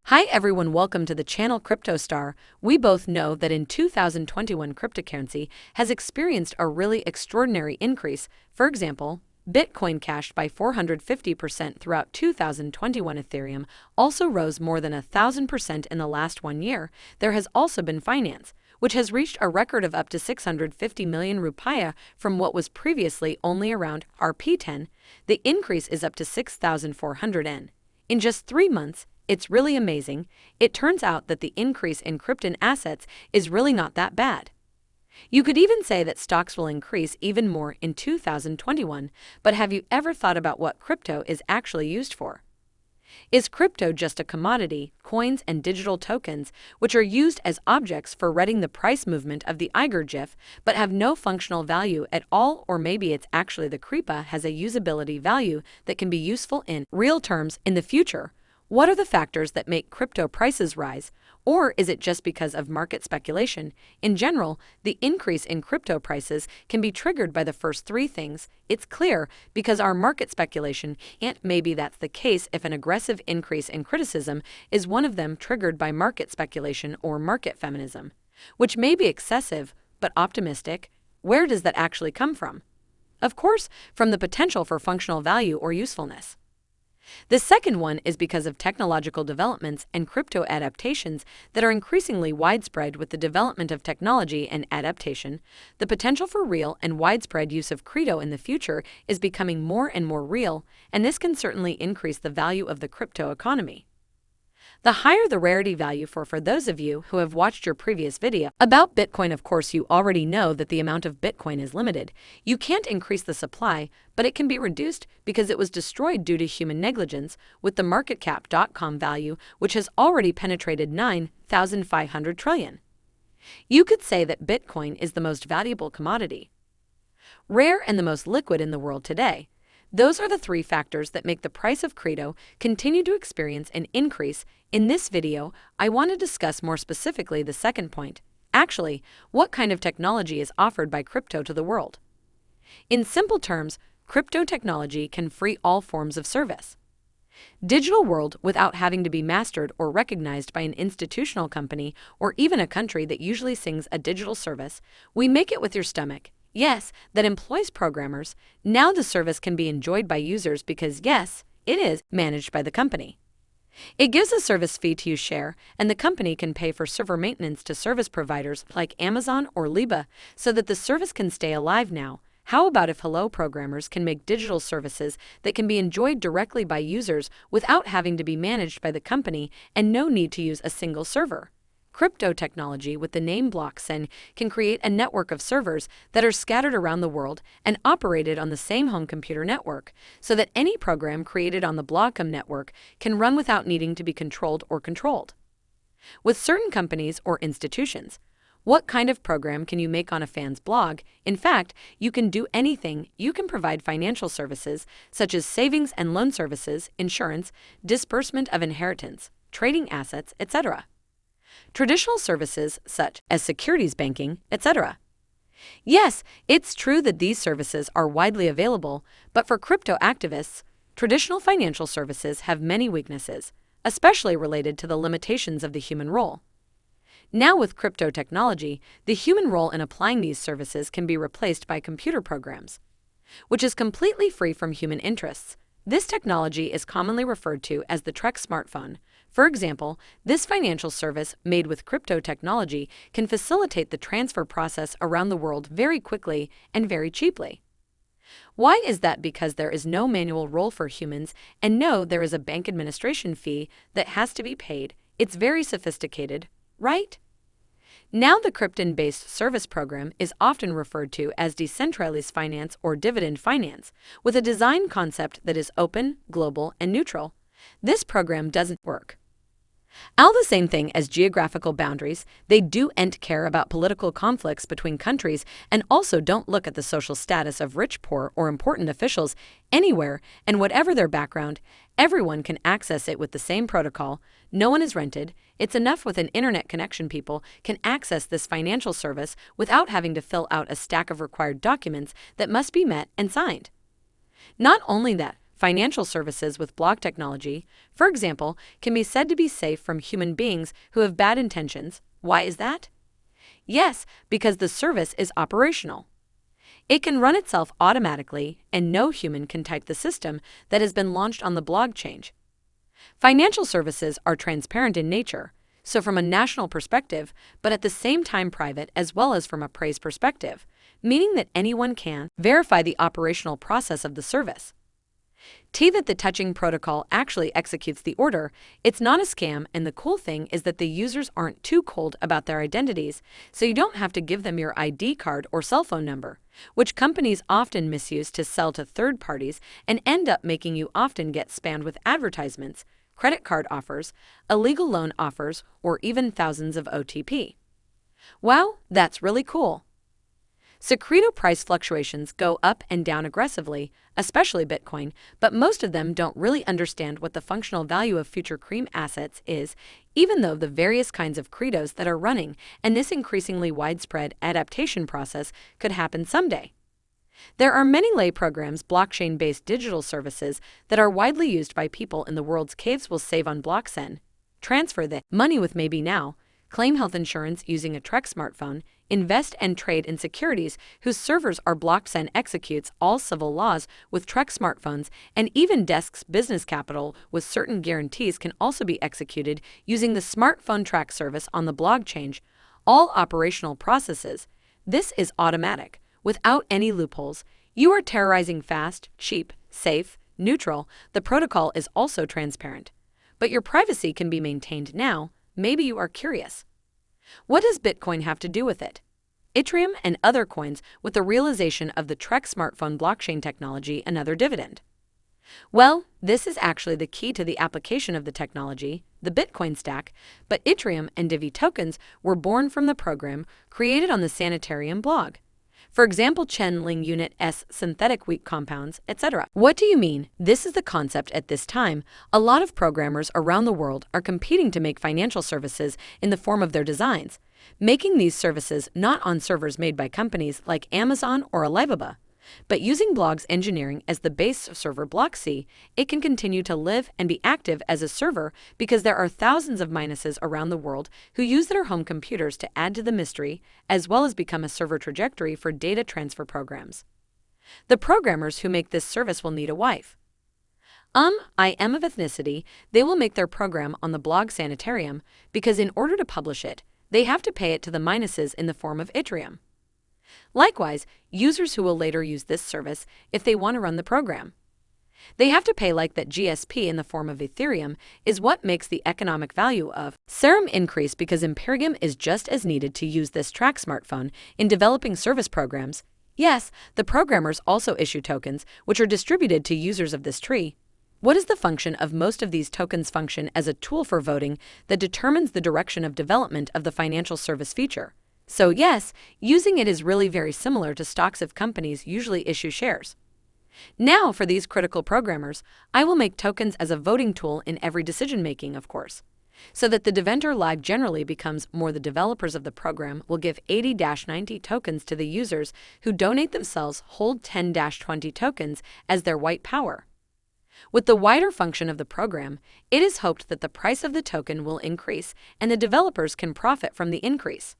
Hi everyone, welcome to the channel Crypto Star. We both know that in 2021 cryptocurrency has experienced a really extraordinary increase. For example, Bitcoin cashed by 450% throughout 2021. Ethereum also rose more than 1,000% in the last 1 year. There has also been finance, which has reached a record of up to 650 million rupiah from what was previously only around Rp10. The increase is up to 6,400 N. In just 3 months, it's really amazing. It turns out that the increase in crypto assets is really not that bad. You could even say that stocks will increase even more in 2021, but have you ever thought about what crypto is actually used for? Is crypto just a commodity, coins and digital tokens, which are used as objects for reading the price movement of the Eiger GIF, but have no functional value at all? Or maybe it's actually the crypto has a usability value that can be useful in real terms in the future. What are the factors that make crypto prices rise? Or is it just because of market speculation? In general, the increase in crypto prices can be triggered by the first three things. It's clear because our market speculation, and maybe that's the case if an aggressive increase in criticism is one of them triggered by market speculation or market feminism, which may be excessive but optimistic. Where does that actually come from? Of course, from the potential for functional value or usefulness. The second one is because of technological developments and crypto adaptations that are increasingly widespread. With the development of technology and adaptation, the potential for real and widespread use of crypto in the future is becoming more and more real, and this can certainly increase the value of the crypto economy. The higher the rarity value for those of you who have watched your previous video about Bitcoin, of course you already know that the amount of Bitcoin is limited. You can't increase the supply, but it can be reduced because it was destroyed due to human negligence, with the marketcap.com value which has already penetrated 9,500 trillion. You could say that Bitcoin is the most valuable commodity, rare and the most liquid in the world today. Those are the three factors that make the price of crypto continue to experience an increase. In this video, I want to discuss more specifically the second point. Actually, what kind of technology is offered by crypto to the world? In simple terms, crypto technology can free all forms of service. Digital world without having to be mastered or recognized by an institutional company or even a country that usually sings a digital service. We make it with your stomach. Yes, that employs programmers. Now the service can be enjoyed by users because, yes, it is managed by the company. It gives a service fee to use share, and the company can pay for server maintenance to service providers like Amazon or Liba so that the service can stay alive. Now, how about if Hello programmers can make digital services that can be enjoyed directly by users without having to be managed by the company and no need to use a single server? Crypto technology with the name blockchain can create a network of servers that are scattered around the world and operated on the same home computer network, so that any program created on the blockchain network can run without needing to be controlled or controlled. With certain companies or institutions, what kind of program can you make on a fan's blog? In fact, you can do anything. You can provide financial services such as savings and loan services, insurance, disbursement of inheritance, trading assets, etc. Traditional services such as securities banking, etc. Yes, it's true that these services are widely available, but for crypto activists, traditional financial services have many weaknesses, especially related to the limitations of the human role. Now with crypto technology, the human role in applying these services can be replaced by computer programs, which is completely free from human interests. This technology is commonly referred to as the Trek smartphone. For example, this financial service made with crypto technology can facilitate the transfer process around the world very quickly and very cheaply. Why is that? Because there is no manual role for humans, and no, there is a bank administration fee that has to be paid. It's very sophisticated, right? Now the crypto-based service program is often referred to as Decentralized Finance or Dividend Finance, with a design concept that is open, global, and neutral. This program doesn't work all the same thing as geographical boundaries. They don't care about political conflicts between countries, and also don't look at the social status of rich, poor, or important officials anywhere, and whatever their background, everyone can access it with the same protocol. No one is rented. It's enough with an internet connection. People can access this financial service without having to fill out a stack of required documents that must be met and signed. Not only that, financial services with block technology, for example, can be said to be safe from human beings who have bad intentions. Why is that? Yes, because the service is operational. It can run itself automatically, and no human can type the system that has been launched on the blockchain. Financial services are transparent in nature, so from a national perspective, but at the same time private as well as from a praise perspective, meaning that anyone can verify the operational process of the service. That the touching protocol actually executes the order, it's not a scam, and the cool thing is that the users aren't too cold about their identities, so you don't have to give them your ID card or cell phone number, which companies often misuse to sell to third parties and end up making you often get spammed with advertisements, credit card offers, illegal loan offers, or even thousands of OTP. Wow, that's really cool. Secreto price fluctuations go up and down aggressively, especially Bitcoin, but most of them don't really understand what the functional value of future cream assets is, even though the various kinds of credos that are running and this increasingly widespread adaptation process could happen someday. There are many lay programs, blockchain-based digital services that are widely used by people in the world's caves will save on blockchain, transfer the money with maybe now, claim health insurance using a Trek smartphone, invest and trade in securities whose servers are blockchain executes all civil laws with Trek smartphones, and even desks business capital with certain guarantees can also be executed using the smartphone track service on the blockchain, all operational processes. This is automatic, without any loopholes. You are terrorizing fast, cheap, safe, neutral. The protocol is also transparent. But your privacy can be maintained now. Maybe you are curious. What does Bitcoin have to do with it? Ethereum and other coins with the realization of the Trek smartphone blockchain technology another dividend? Well, this is actually the key to the application of the technology, the Bitcoin stack, but Ethereum and DeFi tokens were born from the program created on the Sanitarium blog. For example, Chainlink Unit S, synthetic wheat compounds, etc. What do you mean? This is the concept at this time. A lot of programmers around the world are competing to make financial services in the form of their designs, making these services not on servers made by companies like Amazon or Alibaba, but using blogs engineering as the base server block C. It can continue to live and be active as a server because there are thousands of minuses around the world who use their home computers to add to the mystery, as well as become a server trajectory for data transfer programs. The programmers who make this service will need a wife. I am of ethnicity. They will make their program on the blog Sanitarium because in order to publish it, they have to pay it to the minuses in the form of Ethereum. Likewise, users who will later use this service if they want to run the program. They have to pay like that GSP in the form of Ethereum is what makes the economic value of Serum increase because Imperium is just as needed to use this track smartphone in developing service programs. Yes, the programmers also issue tokens which are distributed to users of this tree. What is the function of most of these tokens? Function as a tool for voting that determines the direction of development of the financial service feature. So yes, using it is really very similar to stocks if companies usually issue shares. Now for these critical programmers, I will make tokens as a voting tool in every decision making, of course, so that the developer lag generally becomes more. The developers of the program will give 80-90 tokens to the users who donate themselves hold 10-20 tokens as their white power. With the wider function of the program, it is hoped that the price of the token will increase and the developers can profit from the increase.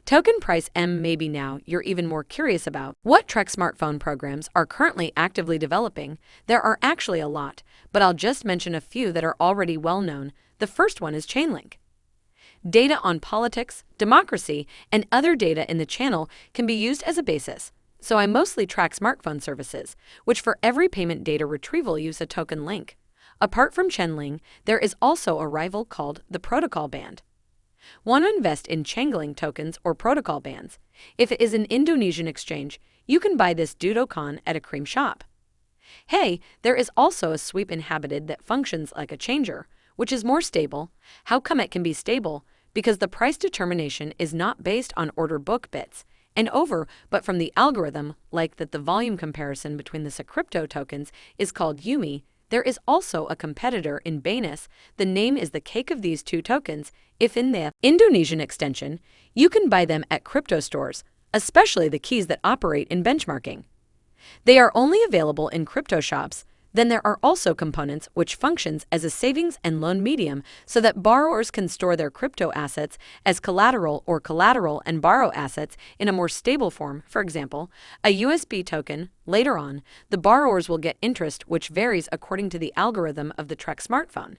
Token price maybe now you're even more curious about what Trek smartphone programs are currently actively developing. There are actually a lot, but I'll just mention a few that are already well known. The first one is Chainlink. Data on politics, democracy, and other data in the channel can be used as a basis, so I mostly track smartphone services, which for every payment data retrieval use a token link. Apart from Chainlink, there is also a rival called the protocol band. Want to invest in Chainlink tokens or protocol bands? If it is an Indonesian exchange, you can buy this Dudokan at a cream shop. Hey, there is also a sweep inhabited that functions like a changer, which is more stable. How come it can be stable? Because the price determination is not based on order book bits and over, but from the algorithm, like that the volume comparison between the crypto tokens is called UMI. There is also a competitor in Binance. The name is the cake of these two tokens. If in the Indonesian extension, you can buy them at crypto stores, especially the keys that operate in benchmarking. They are only available in crypto shops. Then there are also components which functions as a savings and loan medium so that borrowers can store their crypto assets as collateral or collateral and borrow assets in a more stable form, for example, a USB token. Later on, the borrowers will get interest which varies according to the algorithm of the Trek smartphone.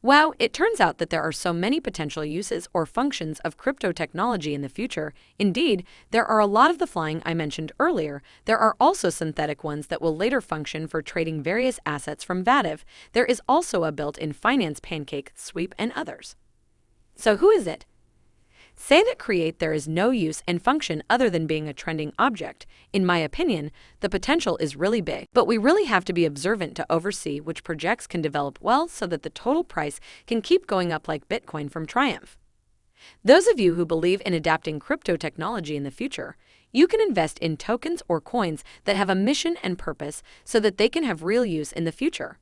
Wow, it turns out that there are so many potential uses or functions of crypto technology in the future. Indeed, there are a lot of the flying I mentioned earlier. There are also synthetic ones that will later function for trading various assets from Vativ. There is also a built-in finance pancake, sweep, and others. So who is it? Say that create there is no use and function other than being a trending object. In my opinion, the potential is really big, but we really have to be observant to oversee which projects can develop well so that the total price can keep going up like Bitcoin from Triumph. Those of you who believe in adapting crypto technology in the future, you can invest in tokens or coins that have a mission and purpose so that they can have real use in the future.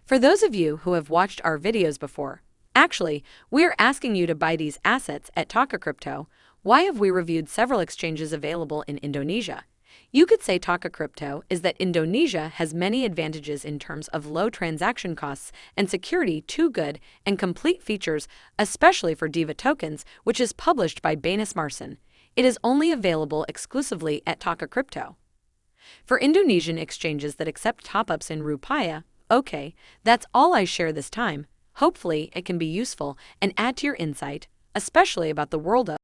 For those of you who have watched our videos before, actually, we're asking you to buy these assets at Taka Crypto. Why have we reviewed several exchanges available in Indonesia? You could say Taka Crypto is that Indonesia has many advantages in terms of low transaction costs and security, two good and complete features, especially for DEVA tokens, which is published by Banas Marson. It is only available exclusively at Taka Crypto. For Indonesian exchanges that accept top-ups in Rupiah, okay, that's all I share this time. Hopefully, it can be useful and add to your insight, especially about the world of